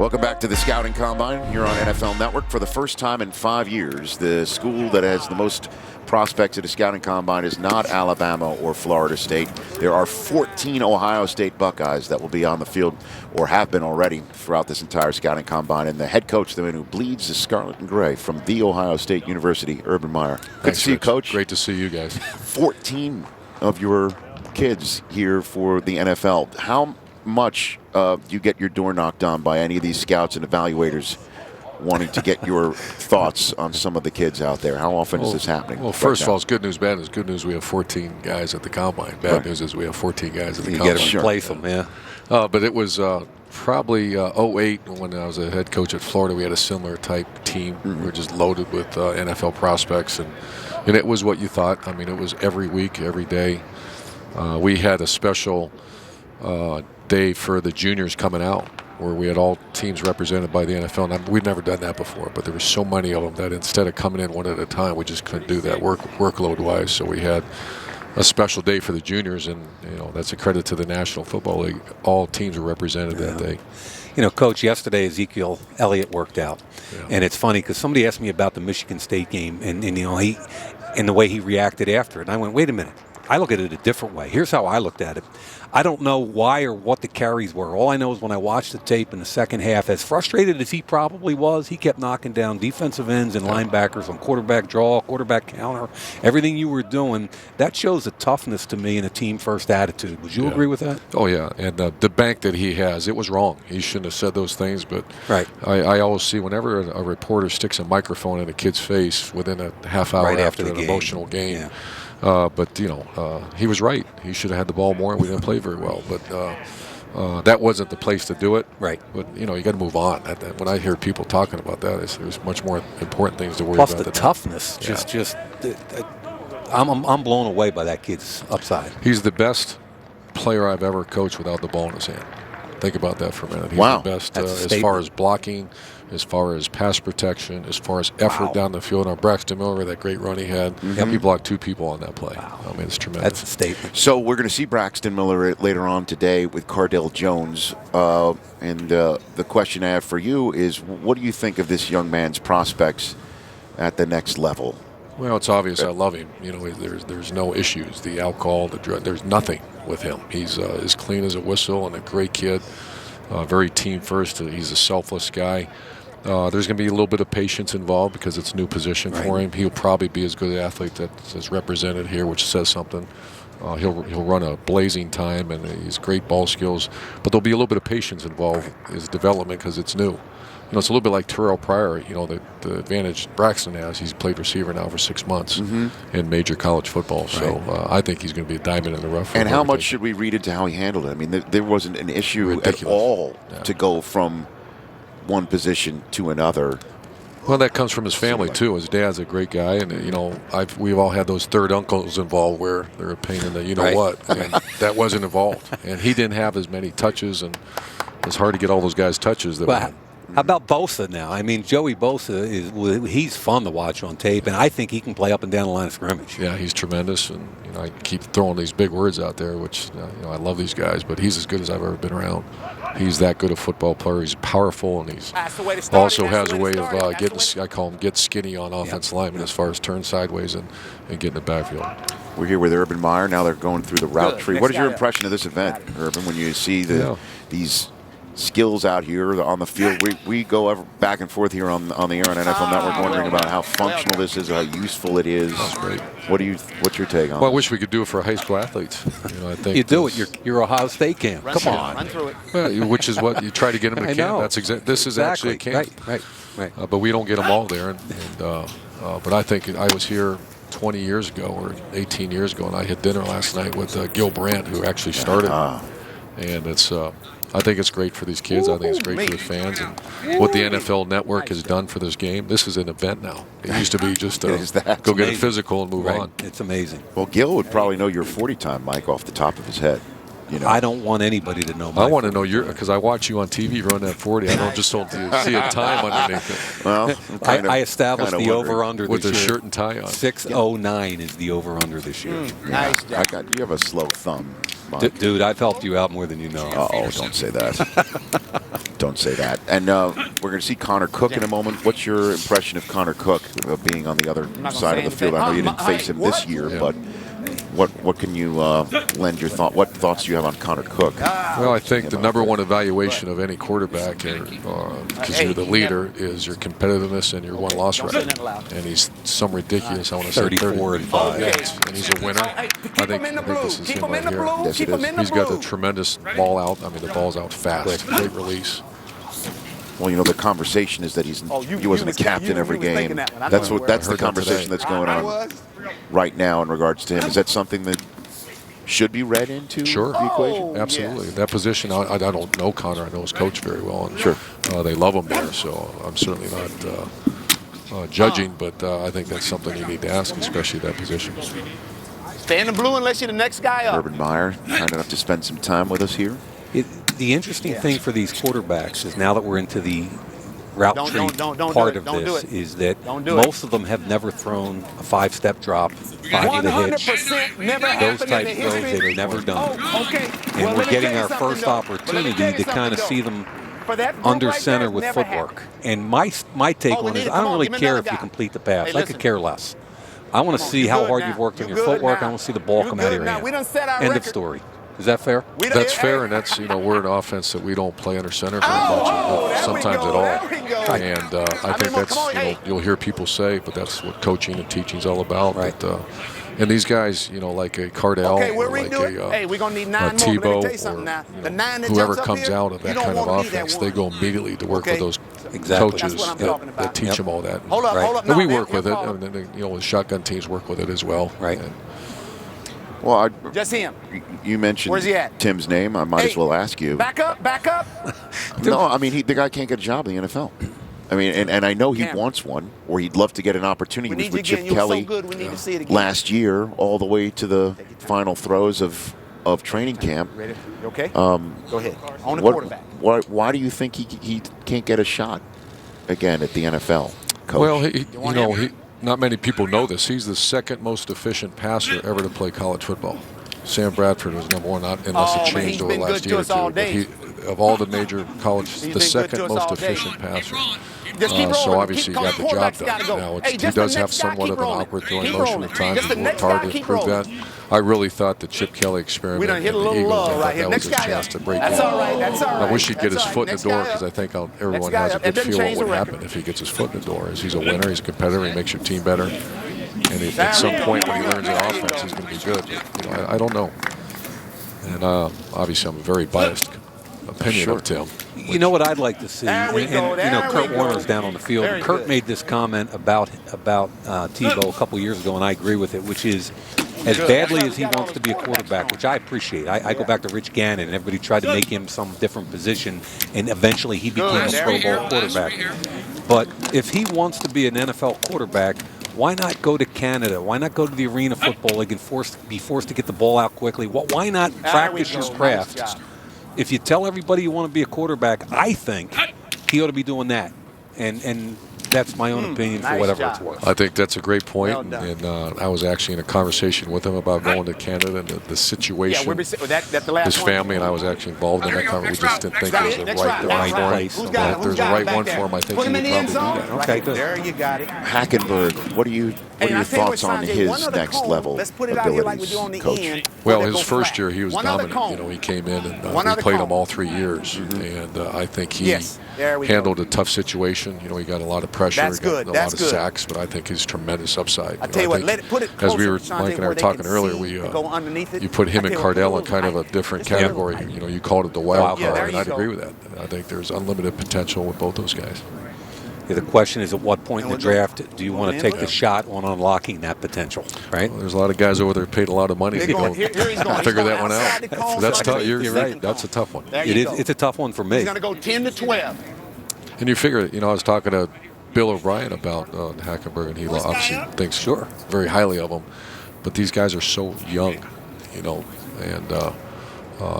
Welcome back to the Scouting Combine here on NFL Network. For the first time in 5 years, the school that has the most prospects at the Scouting Combine is not Alabama or Florida State. There are 14 Ohio State Buckeyes that will be on the field, or have been already, throughout this entire Scouting Combine. And the head coach, the man who bleeds the scarlet and gray from The Ohio State University, Urban Meyer. Good to see you, Coach. Great to see you guys. 14 of your kids here for the NFL. How much you get your door knocked on by any of these scouts and evaluators wanting to get your thoughts on some of the kids out there? How often is this happening? Well, first of all, it's good news, bad news. Good news, we have 14 guys at the Combine. Bad news is we have 14 guys at the Combine. You get to replace them, yeah. But it was probably 08 when I was a head coach at Florida. We had a similar type team. We were just loaded with NFL prospects, and it was what you thought. I mean, it was every week, every day. We had a special day for the juniors coming out, where we had all teams represented by the NFL. And we'd never done that before, but there were so many of them that instead of coming in one at a time, we just couldn't do that workload-wise. So we had a special day for the juniors, and that's a credit to the National Football League. All teams were represented that day. Coach, yesterday Ezekiel Elliott worked out, and it's funny because somebody asked me about the Michigan State game, and he and the way he reacted after it. And I went, wait a minute. I look at it a different way. Here's how I looked at it. I don't know why or what the carries were. All I know is when I watched the tape in the second half, as frustrated as he probably was, he kept knocking down defensive ends and linebackers on quarterback draw, quarterback counter, everything you were doing. That shows a toughness to me and a team-first attitude. Would you agree with that? Oh, yeah. And the bank that he has, it was wrong. He shouldn't have said those things. But I always see whenever a reporter sticks a microphone in a kid's face within a half hour after an emotional game. Yeah. But he was right. He should have had the ball more, and we didn't play very well. But that wasn't the place to do it. Right. But, you got to move on. When I hear people talking about that, there's much more important things to worry about. Plus the toughness. I'm blown away by that kid's upside. He's the best player I've ever coached without the ball in his hand. Think about that for a minute. He's the best as far as blocking, as far as pass protection, as far as effort down the field. On Braxton Miller, that great run he had, he blocked 2 people on that play. I mean, it's tremendous. That's a statement. So we're going to see Braxton Miller later on today with Cardale Jones. And the question I have for you is, what do you think of this young man's prospects at the next level? Well, it's obvious I love him. There's no issues. The alcohol, the drug, there's nothing with him. He's as clean as a whistle and a great kid. Very team first. He's a selfless guy. There's going to be a little bit of patience involved because it's a new position for him. He'll probably be as good an athlete that's represented here, which says something. He'll run a blazing time, and he's great ball skills. But there'll be a little bit of patience involved in his development because it's new. It's a little bit like Terrell Pryor. The advantage Braxton has, he's played receiver now for 6 months in major college football. So I think he's going to be a diamond in the rough. And how much should we read into how he handled it? I mean, there wasn't an issue at all to go from one position to another. Well, that comes from his family too. His dad's a great guy, and we've all had those third uncles involved where they're a pain in the what. And that wasn't involved, and he didn't have as many touches, and it's hard to get all those guys touches that. How about Bosa now? I mean, Joey Bosa he's fun to watch on tape, and I think he can play up and down the line of scrimmage. Yeah, he's tremendous, and I keep throwing these big words out there, which I love these guys, but he's as good as I've ever been around. He's that good a football player. He's powerful, and he's also has a way of getting. I call him get skinny on offensive linemen as far as turn sideways and get in the backfield. We're here with Urban Meyer. Now they're going through the route tree. What is your impression of this event, Urban, when you see these skills out here on the field? We go back and forth here on the air on NFL Network, wondering about how functional this is, how useful it is. That's great. What's your take on it? Well, I wish we could do it for high school athletes. I think you do it. Your Ohio State camp. Come on. Run through it. Well, which is what you try to get them to camp. This is actually a camp. Right. But we don't get them all there. But I think I was here 20 years ago or 18 years ago, and I had dinner last night with Gil Brandt, who actually started. And it's. I think it's great for these kids. I think it's great for the fans. And what the NFL Network has done for this game, this is an event now. It used to be just go get a physical and move on. It's amazing. Well, Gil would probably know your 40 time, Mike, off the top of his head. I don't want anybody to know. I want to know because I watch you on TV run that 40. I don't just see a time underneath it. Well, I established the over/under with the shirt and tie on. 609 is the over/under this year. Nice. You have a slow thumb, Dude, I've helped you out more than you know. Uh-oh, don't say that. Don't say that. And we're going to see Connor Cook in a moment. What's your impression of Connor Cook being on the other side of the field? I know you didn't face him this year, but what can you lend your thought? What thoughts do you have on Connor Cook? Well, I think the number one evaluation of any quarterback, because you're the leader, is your competitiveness and your win-loss record. And he's some ridiculous, I want to say 34-5. Yes, and he's a winner. I think this is him right here. Yes, it is. He's got the tremendous ball out. I mean, the ball's out fast. Great release. Well, you know, the conversation is that he wasn't a captain every game. That's the conversation that's going on right now in regards to him. Is that something that should be read into the equation? Absolutely. That position, I don't know Connor. I know his coach very well. And sure. They love him there, so I'm certainly not judging, but I think that's something you need to ask, especially that position. Stay in the blue unless you're the next guy up. Urban Meyer, kind enough to spend some time with us here. The interesting thing for these quarterbacks is now that we're into the route tree part of this is that most of them have never thrown a 5-step drop, 5 to the hitch. Those type throws they've never done. And we're getting our first opportunity to kind of see them under center with footwork. And my take on it is I don't really care if you complete the pass. I could care less. I want to see how hard you've worked on your footwork. I want to see the ball come out of your hand. End of story. Is that fair? That's fair, and that's, we're an offense that we don't play under center very much, sometimes at all. And I think that's, you'll hear people say, but that's what coaching and teaching is all about. Right. But, and these guys, like a Cardale, or like a Tebow, or whoever comes out of that kind of offense, they go immediately to work with those coaches that teach them all that. And we work with it. I mean, the shotgun teams work with it as well. Right. Well, just him. You mentioned Where's he at? Tim's name. I might as well ask you. Back up. No, I mean, the guy can't get a job in the NFL. I mean, and I know he wants one, or he'd love to get an opportunity. He was with Chip Kelly last year, all the way to the final throws of training camp. Ready? You okay? Go ahead. On the quarterback. Why do you think he can't get a shot again at the NFL, Coach? Well, not many people know this. He's the second most efficient passer ever to play college football. Sam Bradford was number one, unless it changed over the last year or two. But of all the major colleges, the second most efficient passer. So obviously he got the job done. Now he does have somewhat of an awkward throwing motion at times. He's worked hard to improve that. I really thought the Chip Kelly experiment in the Eagles, that was his chance to break in. I wish he'd get his foot in the door, because I think everyone has a good feel what would happen if he gets his foot in the door. He's a winner, he's a competitor, he makes your team better. And at some point when he learns the offense, he's going to be good. But, I don't know. And obviously I'm a very biased opinion of Tim. You know what I'd like to see, and Kurt Warner's down on the field. And Kurt made this comment about Tebow a couple years ago, and I agree with it, which is as badly as he wants to be a quarterback, which I appreciate. I go back to Rich Gannon, and everybody tried to make him some different position, and eventually he became a Pro Bowl quarterback. But if he wants to be an NFL quarterback, why not go to Canada? Why not go to the Arena Football League and be forced to get the ball out quickly? Why not practice your craft? If you tell everybody you want to be a quarterback, I think he ought to be doing that. And that's my own opinion for whatever it's worth. I think that's a great point. And I was actually in a conversation with him about going to Canada and the situation. His family and I was actually involved in that conversation. We just didn't think it was the right place. If there's a right one for him, I think he would probably do that. Okay, good. There you got it. Hackenberg, what are your thoughts on his next level abilities, Coach? Well, his first year he was dominant. He came in and we played him all 3 years, and I think he handled a tough situation. He got a lot of pressure, got a lot of sacks, but I think his tremendous upside. I tell you what, as Mike and I were talking earlier, you put him and Cardale in kind of a different category. You called it the wild card, and I'd agree with that. I think there's unlimited potential with both those guys. The question is, at what point in the draft do you want to take the shot on unlocking that potential, right? Well, there's a lot of guys over there paid a lot of money to go figure that one out. That's tough. You're right. That's a tough one. It's a tough one for me. He's going to go 10 to 12. And you figure, I was talking to Bill O'Brien about Hackenberg, and he obviously thinks very highly of him. But these guys are so young, and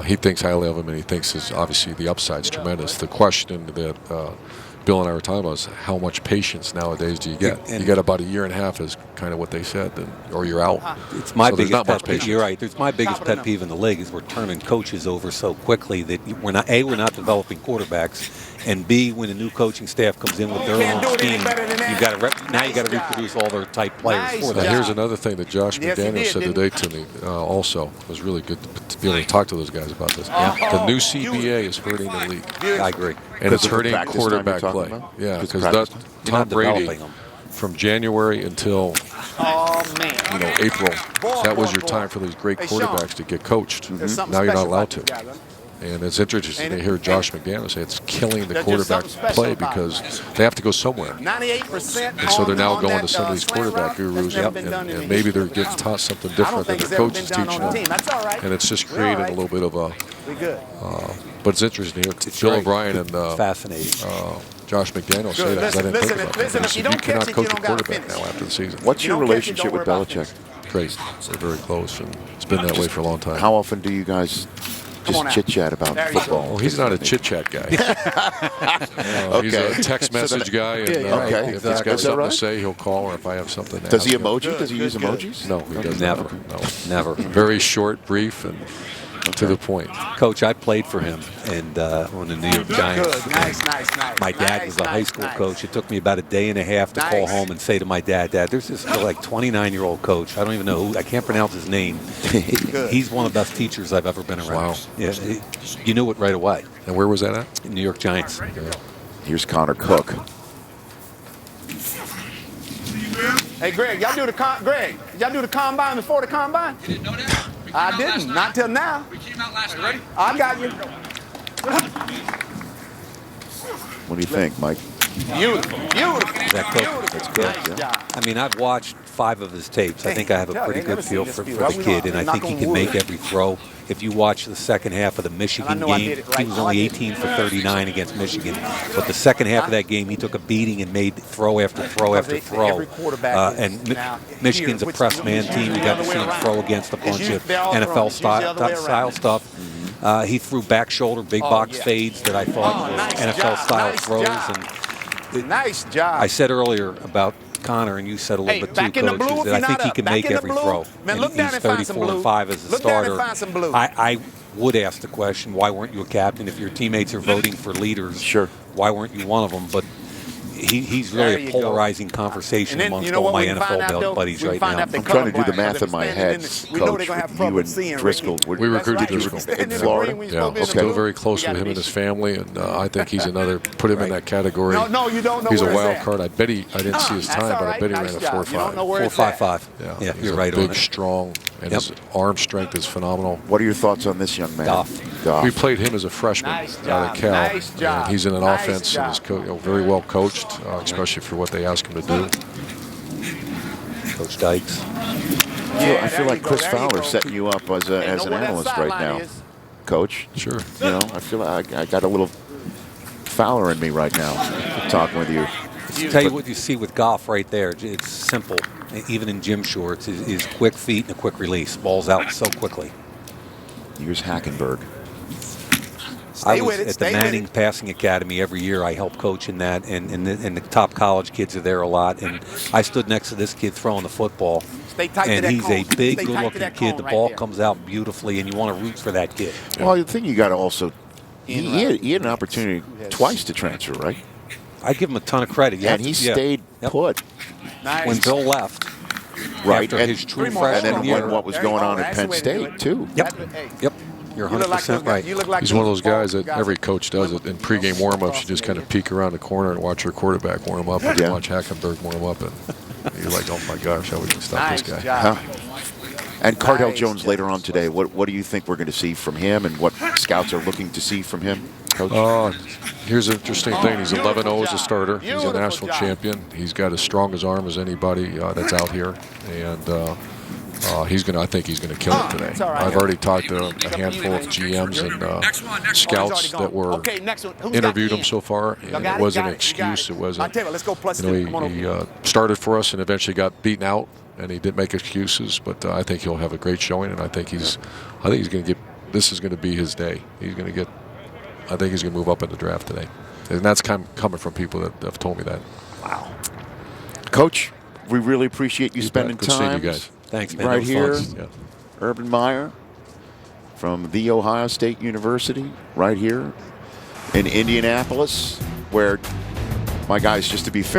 he thinks highly of him, and he thinks obviously the upside's tremendous. The question that Bill and I were talking about is how much patience nowadays do you get? And you get about a year and a half is kind of what they said, or you're out. It's my so there's biggest not much pet peeve. patience. You're right. It's my biggest pet peeve in the league is we're turning coaches over so quickly that we're not developing quarterbacks, and B, when a new coaching staff comes in with their own scheme, you got to reproduce all their type players for Now, that. here's another thing that Josh McDaniels said today to me. Also, it was really good to be able to talk to those guys about this. The new CBA is hurting the league. I agree. And it's hurting practice time quarterback you're play. talking about? Yeah, Just because practice time? Tom Brady, developing them. from January until April, that was your time for these great quarterbacks to get coached. Now you're not allowed to. And it's interesting to hear Josh McDaniels say it's killing the quarterback play because they have to go somewhere. 98%. And so they're now going to some of these quarterback gurus, and maybe they're getting taught something different than their coach is teaching them. And it's just creating a little bit of a. But it's interesting to hear Bill O'Brien and fascinating. Josh McDaniels say that. I didn't think about that. He said, you cannot coach a quarterback now after the season. What's your relationship with Belichick? Great. They're very close, and it's been that way for a long time. How often do you guys just chit-chat about football? Well, he's not a chit-chat guy. He's a text message guy, and if he's got something to say, he'll call, or if I have something to Does ask he him. emoji? Does he use emojis? No, he doesn't. Never. No. Never. Very short, brief, and to the point. Coach, I played for him and on the New York Giants. Nice. My dad was a high school coach. It took me about a day and a half to call home and say to my dad, there's this like 29-year-old coach. I don't even know who. I can't pronounce his name. He's one of the best teachers I've ever been around. Wow. Yeah, you knew it right away. And where was that at? New York Giants. Here's Connor Cook. Hey, Greg, y'all do the combine before the combine? You didn't know that? I didn't. Not till now. We came out last night. I got you. What do you think, Mike? Beautiful. That Cook? That's good. I mean, I've watched 5 of his tapes. I think I have a pretty good feel for the kid, and I think he can make every throw. If you watch the second half of the Michigan game, he was only 18 for 39 against Michigan. But the second half of that game, he took a beating and made throw after throw after throw. And Michigan's a press man team. You got to see him throw against a bunch of NFL style stuff. He threw back shoulder, big box fades that I thought were NFL style throws. Nice job. I said earlier about Connor, and you said a little bit too, Coach, is that I think he can make every throw. Man, and he's 34-5 as a starter. I would ask the question, why weren't you a captain? If your teammates are voting for leaders, sure, why weren't you one of them? But he's really a polarizing conversation amongst all my NFL buddies right now. I'm trying to do the math in my head, Coach. You and Driscoll. We recruited Driscoll in Florida. Yeah, okay. Still very close with him and his family, and I think he's another. Put him in that category. No, you don't know. He's a wild card. I didn't see his time, but I bet he ran a 4.5. 4.55. Yeah, you're right on it. Big, strong, and his arm strength is phenomenal. What are your thoughts on this young man? Goff. We played him as a freshman out of Cal, and he's in an offense that is very well coached, especially for what they ask him to do. Coach Dykes. I feel like Chris Fowler setting you up as an analyst right now, Coach. Sure. You know, I feel like I got a little Fowler in me right now, talking with you. Tell you what you see with Goff right there. It's simple, even in gym shorts, is quick feet and a quick release. Ball's out so quickly. Here's Hackenberg. I was at the Manning Passing Academy every year. I help coach in that, and the top college kids are there a lot. And I stood next to this kid throwing the football, and he's a big, good-looking kid. The ball comes out beautifully, and you want to root for that kid. Well, the thing you got to also, he had an opportunity twice to transfer, right? I give him a ton of credit. And he stayed put. When Bill left. Right. After his true freshman and year. then what was going on at Penn State, too. Yep. You're 100% right. He's one of those guys that every coach does it. In pregame warm-ups, you just kind of peek around the corner and watch your quarterback warm up, and watch Hackenberg warm up, and you're like, oh my gosh, how we can stop this guy. And Cardale Jones later on today, what do you think we're going to see from him, and what scouts are looking to see from him, Coach? Here's an interesting thing. He's 11-0 as a starter. He's a national champion. He's got as strong as arm as anybody that's out here, and I think he's going to kill it today. I've already talked to a handful of GMs and scouts that were interviewed him so far, and it wasn't an excuse. It wasn't. He started for us and eventually got beaten out, and he didn't make excuses. But I think he'll have a great showing, and I think he's going to get. This is going to be his day. I think he's going to move up in the draft today. And that's coming from people that have told me that. Wow. Coach, we really appreciate you spending Good time. seeing you guys. Thanks, man. Right here, Yeah. Urban Meyer from The Ohio State University, right here in Indianapolis, where my guys, just to be fair,